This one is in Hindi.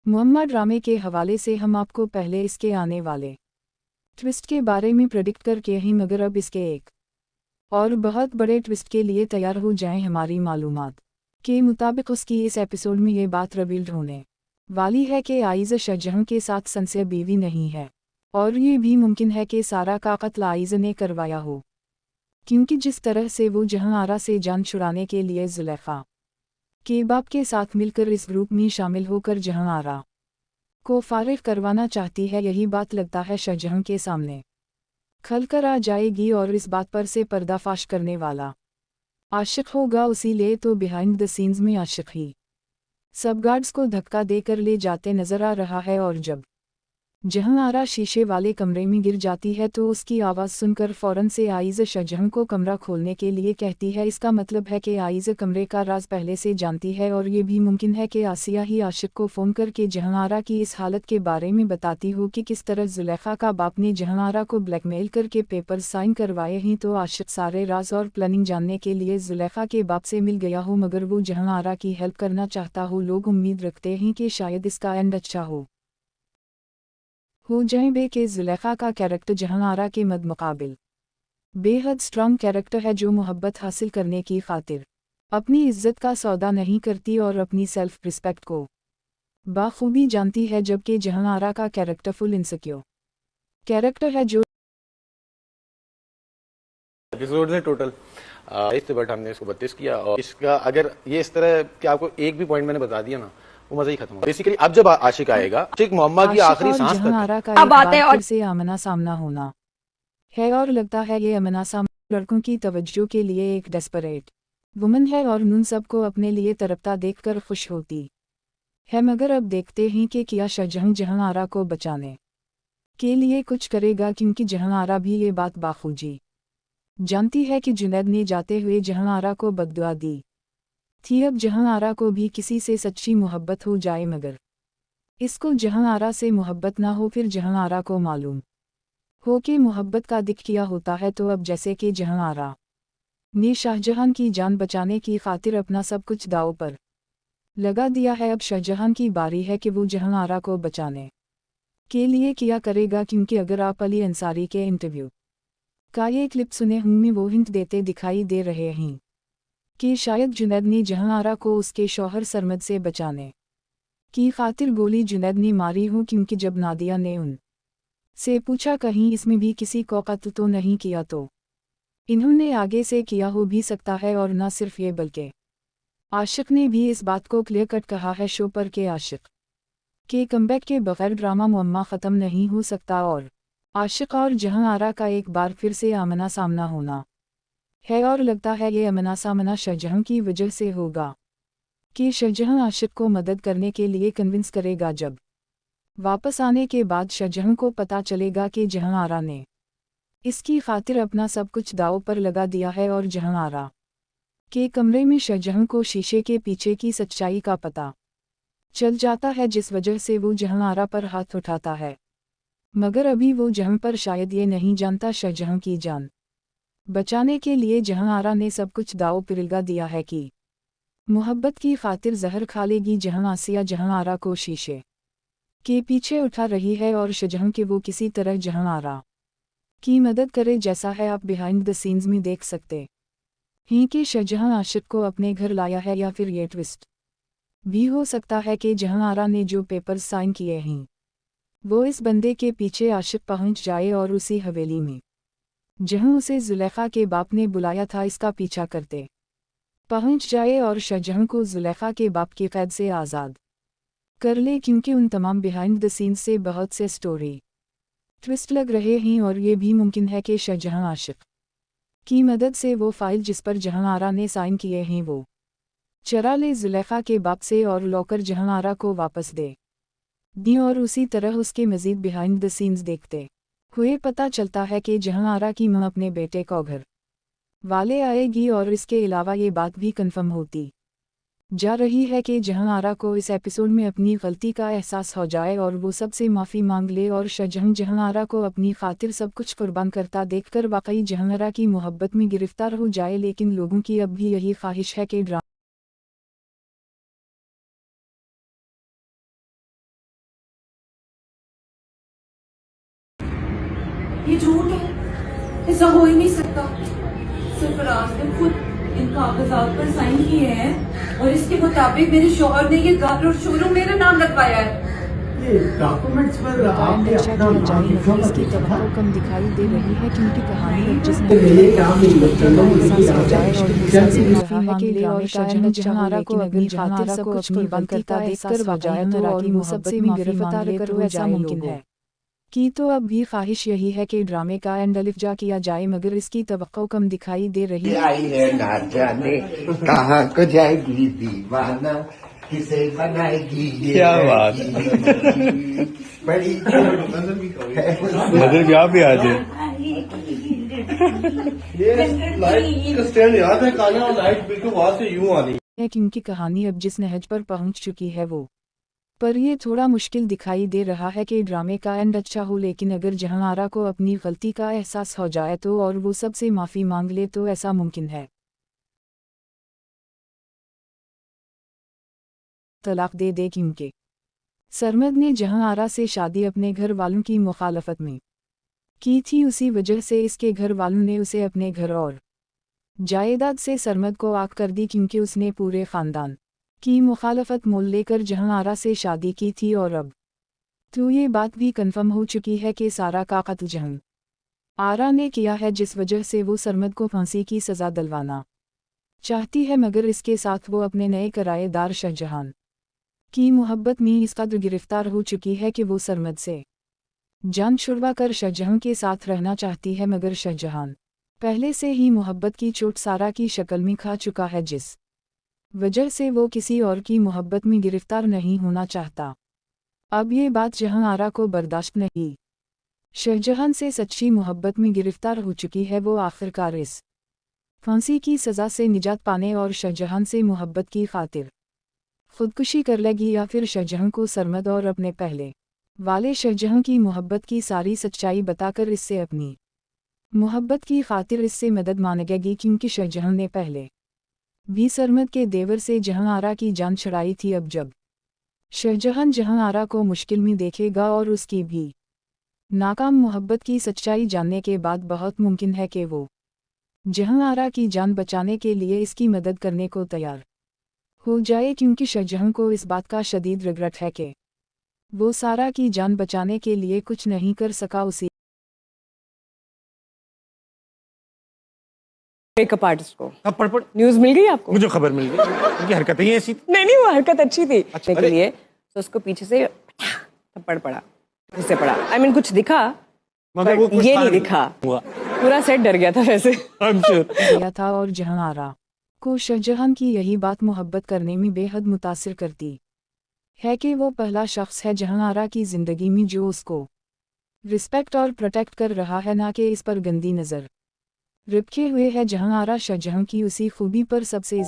मुअम्मा ड्रामे के हवाले से हम आपको पहले इसके आने वाले ट्विस्ट के बारे में प्रेडिक्ट करके ही, मगर अब इसके एक और बहुत बड़े ट्विस्ट के लिए तैयार हो जाएं। हमारी मालूमात के मुताबिक उसकी इस एपिसोड में ये बात रिवील्ड होने वाली है कि आइज़ा शाहजहां के साथ संसय बीवी नहीं है, और ये भी मुमकिन है कि सारा का कत्ल आइज़ा ने करवाया हो, क्योंकि जिस तरह से वो जहांआरा से जान छुड़ाने के लिए जुलेखा के बाप के साथ मिलकर इस ग्रुप में शामिल होकर जहांआरा को फारिग करवाना चाहती है, यही बात लगता है शाहजहां के सामने खलकर आ जाएगी और इस बात पर से पर्दाफाश करने वाला आशिक होगा। उसीलिए तो बिहाइंड द सीन्स में आशिक ही सब गार्ड्स को धक्का देकर ले जाते नजर आ रहा है, और जब जहांआरा शीशे वाले कमरे में गिर जाती है तो उसकी आवाज़ सुनकर फ़ौरन से आइज़ा शाहजहां को कमरा खोलने के लिए कहती है। इसका मतलब है कि आइज़ा कमरे का राज पहले से जानती है, और ये भी मुमकिन है कि आसिया ही आशिक को फ़ोन करके जहांआरा की इस हालत के बारे में बताती हो कि किस तरह जुलेखा का बाप ने जहांआरा को ब्लैकमेल करके पेपर साइन करवाए हैं। तो आशिक सारे राज और प्लानिंग जानने के लिए जुलेखा के बाप से मिल गया हो, मगर वो जहांआरा की हेल्प करना चाहता हो। लोग उम्मीद रखते हैं कि शायद इसका एंड अच्छा हो जाए बे के जुलेखा का कैरेक्टर जहांआरा के मुकाबिल बेहद स्ट्रॉन्ग कैरेक्टर है, जो मोहब्बत हासिल करने की खातिर अपनी इज्जत का सौदा नहीं करती और अपनी सेल्फ रिस्पेक्ट को बाखूबी जानती है, जबकि जहांआरा का कैरेक्टर फुल इनसिक्योर कैरेक्टर है जो एपिसोड है टोटल 22 बट हमने इसको 32 किया, और इसका अगर ये इस तरह कि आपको एक भी पॉइंट मैंने बता दिया ना, वो मजा ही खत्म हो। बेसिकली अब जब आशिक आएगा, आशिक मोहम्मा की आखिरी सांस तक जहांआरा का एक बार फिर से आमना सामना होना है, और लगता है ये आमना सामना लड़कों की तवज्जो के लिए एक डेस्परेट वुमन है, और उन सबको अपने लिए तरपता देखकर खुश होती है। मगर अब देखते हैं कि क्या शाहजहां जहांआरा को बचाने के लिए कुछ करेगा, क्योंकि जहांआरा भी ये बात बाखूबी जानती है कि जुनैद ने जाते हुए जहांआरा को बद्दुआ दी थी। अब जहांआरा को भी किसी से सच्ची मोहब्बत हो जाए, मगर इसको जहांआरा से मोहब्बत ना हो, फिर जहांआरा को मालूम हो कि मोहब्बत का दिख क्या होता है। तो अब जैसे कि जहांआरा ने शाहजहां की जान बचाने की खातिर अपना सब कुछ दांव पर लगा दिया है, अब शाहजहां की बारी है कि वो जहांआरा को बचाने के लिए क्या करेगा। क्योंकि अगर आप अली अंसारी के इंटरव्यू का ये क्लिप सुने हमें वो हिंट देते दिखाई दे रहे हैं कि शायद जुनैद ने जहांआरा को उसके शौहर सरमद से बचाने की खातिर गोली जुनैद ने मारी हो, क्योंकि जब नादिया ने उन से पूछा कहीं इसमें भी किसी को कत्ल तो नहीं किया, तो इन्होंने आगे से किया हो भी सकता है। और न सिर्फ ये बल्कि आशिक ने भी इस बात को क्लियर कट कहा है शो पर कि आशिक के कमबैक के बगैर ड्रामा मुअम्मा ख़त्म नहीं हो सकता, और आशिक और जहांआरा का एक बार फिर से आमना सामना होना है, और लगता है ये आमना सामना शाहजहां की वजह से होगा कि शाहजहां आशिक को मदद करने के लिए कन्विंस करेगा। जब वापस आने के बाद शाहजहां को पता चलेगा कि जहांआरा ने इसकी खातिर अपना सब कुछ दांव पर लगा दिया है, और जहांआरा के कमरे में शाहजहां को शीशे के पीछे की सच्चाई का पता चल जाता है, जिस वजह से वो जहांआरा पर हाथ उठाता है। मगर अभी वो जहां पर शायद ये नहीं जानता शाहजहां की जान बचाने के लिए जहांआरा ने सब कुछ दांव पर लगा दिया है कि मोहब्बत की खातिर जहर खा लेगी। जहां आसिया जहांआरा को शीशे के पीछे उठा रही है, और शाहजहां के वो किसी तरह जहांआरा की मदद करे, जैसा है आप बिहाइंड द सीन्स में देख सकते हैं कि शाहजहां आशिक को अपने घर लाया है। या फिर ये ट्विस्ट भी हो सकता है कि जहांआरा ने जो पेपर्स साइन किए हैं वो इस बंदे के पीछे आशिक पहुंच जाए, और उसी हवेली में जहां उसे जुलेखा के बाप ने बुलाया था इसका पीछा करते पहुंच जाए, और शाहजहां को जुलेखा के बाप की कैद से आज़ाद कर ले, क्योंकि उन तमाम बिहाइंड द सीन्स से बहुत से स्टोरी ट्विस्ट लग रहे हैं। और ये भी मुमकिन है कि शाहजहां आशिक की मदद से वो फाइल जिस पर जहांआरा ने साइन किए हैं वो चरा ले जुलेखा के बाप से, और लॉकर जहांआरा को वापस दे दी, और उसी तरह उसके मज़ीद बिहाइंड द सीन्स देखते हुए पता चलता है कि जहांआरा की मां अपने बेटे को घर वाले आएगी, और इसके अलावा ये बात भी कंफर्म होती जा रही है कि जहांआरा को इस एपिसोड में अपनी गलती का एहसास हो जाए, और वो सबसे माफ़ी मांग ले, और शाहजहां जहांआरा को अपनी खातिर सब कुछ कुर्बान करता देखकर वाकई जहांआरा की मोहब्बत में गिरफ्तार हो जाए। लेकिन लोगों की अब भी यही ख्वाहिश है कि ये झूठ है, ऐसा हो ही नहीं सकता। सरफराज ने खुद इन कागजात पर साइन किए हैं और इसके मुताबिक मेरे शौहर ने ये घर और शोरूम मेरा नाम लगवाया है। ये डॉक्यूमेंट्स पर आपने नक्शा अपना किया जाए नाम क्यों मगर इसकी लिखा था? तवक्को कम दिखाई दे रही है क्योंकि कहानी अब जिसने तो मेरे काम नहीं लगता ना, मुझे एहसास हो जाए आपका और शिक्षा गुस्सा से की माफी मांग ले और शाहजहां जहांआरा को अपनी खातिर सब कुछ कुर्बान करता देखकर वाकई नाराकी वो सबसे माफी मांग ले तो ऐसा मुमकिन है कि तो अब भी ख्वाहिश यही है कि ड्रामे का एंड अलिफ्जा किया जाए मगर इसकी तवक्को कम दिखाई दे रही है। आई है ना जाने कहाँ को जाएगी दीवाना, किसे बनाएगी ये क्या बात बड़ी मदर भी आप भी आ जाए। ये लाइट का स्टैंड याद है, काना और लाइट बिल्कुल वहां से यूं आ रही है क्योंकि कहानी अब जिस नहज पर पहुंच चुकी है वो पर यह थोड़ा मुश्किल दिखाई दे रहा है कि ड्रामे का एंड अच्छा हो लेकिन अगर जहांआरा को अपनी गलती का एहसास हो जाए तो और वो सबसे माफी मांग ले तो ऐसा मुमकिन है। तलाक दे दे क्योंकि सरमद ने जहांआरा से शादी अपने घर वालों की मुखालफत में की थी, उसी वजह से इसके घर वालों ने उसे अपने घर और जायदाद से सरमद को आग कर दी क्योंकि उसने पूरे खानदान की मुखालफत मोल लेकर जहांआरा से शादी की थी और अब तो ये बात भी कन्फर्म हो चुकी है कि सारा का कत्ल जहांआरा ने किया है जिस वजह से वो सरमद को फांसी की सज़ा दिलवाना चाहती है मगर इसके साथ वो अपने नए किराएदार शाहजहां की मोहब्बत में इस कदर गिरफ्तार हो चुकी है कि वो सरमद से जान छुड़वा कर शाहजहां के साथ रहना चाहती है मगर शाहजहां पहले से ही मोहब्बत की चोट सारा की शक्ल में खा चुका है जिस वजह से वो किसी और की मोहब्बत में गिरफ्तार नहीं होना चाहता। अब ये बात जहांआरा को बर्दाश्त नहीं, शाहजहां से सच्ची मोहब्बत में गिरफ्तार हो चुकी है वो आखिरकार इस फांसी की सज़ा से निजात पाने और शाहजहां से मोहब्बत की खातिर खुदकुशी कर लेगी या फिर शाहजहां को सरमद और अपने पहले वाले शाहजहां की मोहब्बत की सारी सच्चाई बताकर इससे अपनी मोहब्बत की खातिर इससे मदद मांगेगी क्योंकि शाहजहां ने पहले भी सरमद के देवर से जहांआरा की जान छुड़ाई थी। अब जब शाहजहां जहांआरा को मुश्किल में देखेगा और उसकी भी नाकाम मोहब्बत की सच्चाई जानने के बाद बहुत मुमकिन है कि वो जहांआरा की जान बचाने के लिए इसकी मदद करने को तैयार हो जाए क्योंकि शाहजहां को इस बात का शदीद रिग्रेट है कि वो सारा की जान बचाने के लिए कुछ नहीं कर सका। उसी मेकअप आर्टिस्ट को अब पढ़ न्यूज मिल गई आपको? मुझे खबर मिल गई, उनकी हरकतें ही ऐसी थी। नहीं वो हरकत अच्छी थी अच्छा, के लिए तो उसको पीछे से थप्पड़ पड़ा, जिससे पड़ा कुछ दिखा मगर वो कुछ ये था नहीं दिखा, हुआ पूरा सेट डर गया था वैसे। गया था और जहांआरा को शाहजहां की यही बात मोहब्बत करने में बेहद मुतासिर करती है कि वो पहला शख्स है जहांआरा की ज़िंदगी में जो उसको रिस्पेक्ट और प्रोटेक्ट कर रहा है ना कि इस पर गंदी नज़र रखे हुए है। जहांआरा शाहजहां की उसी खूबी पर सबसे